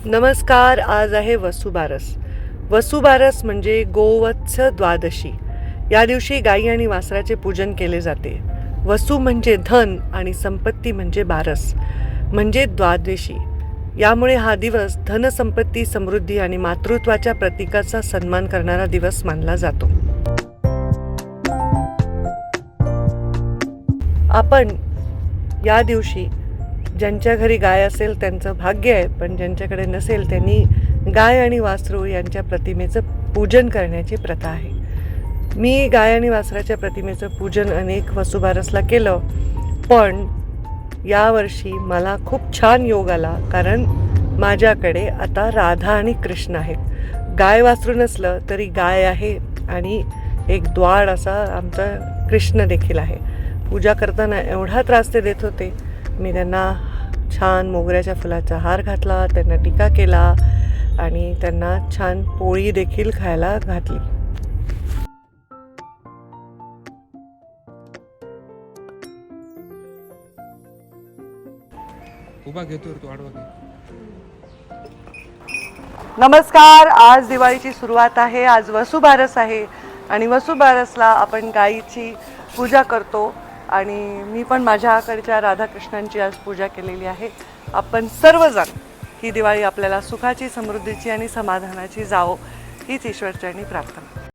नमस्कार. आज आहे वसुबारस. वसुबारस म्हणजे गोवत्स द्वादशी. या दिवशी गाई आणि वासराचे पूजन केले जाते. वसु म्हणजे धन आणि संपत्ती म्हणजे बारस म्हणजे द्वादशी. यामुळे हा दिवस धनसंपत्ती, समृद्धी आणि मातृत्वाच्या प्रतीकाचा सन्मान करणारा दिवस मानला जातो. आपण या दिवशी ज्यांच्या घरी गाय असेल त्यांचं भाग्य आहे, पण ज्यांच्याकडे नसेल त्यांनी गाय आणि वासरू यांच्या प्रतिमेचं पूजन करण्याची प्रथा आहे. मी गाय आणि वासराच्या प्रतिमेचं पूजन अनेक वसुबारसला केलं, पण यावर्षी मला खूप छान योग आला, कारण माझ्याकडे आता राधा आणि कृष्ण आहेत. गाय वासरू नसलं तरी गाय आहे आणि एक द्वाड असा आमचा कृष्ण देखील आहे. पूजा करताना एवढा त्रास ते देत होते. मी त्यांना छान मोगऱ्याच्या फुलाचा हार घातला, त्यांना टीका केला आणि त्यांना छान पोळी देखील खायला घातली. उभा घेतो तू आडवा घे. नमस्कार. आज दिवाळीची सुरुवात आहे. आज वसुबारस आहे आणि वसुबारसला आपण गाईची पूजा करतो आणि मी पण माझ्याकडच्या राधाकृष्णांची आज पूजा केलेली आहे. आपण सर्वजण ही दिवाळी आपल्याला सुखाची, समृद्धीची आणि समाधानाची जावो हीच ईश्वरचरणी प्रार्थना.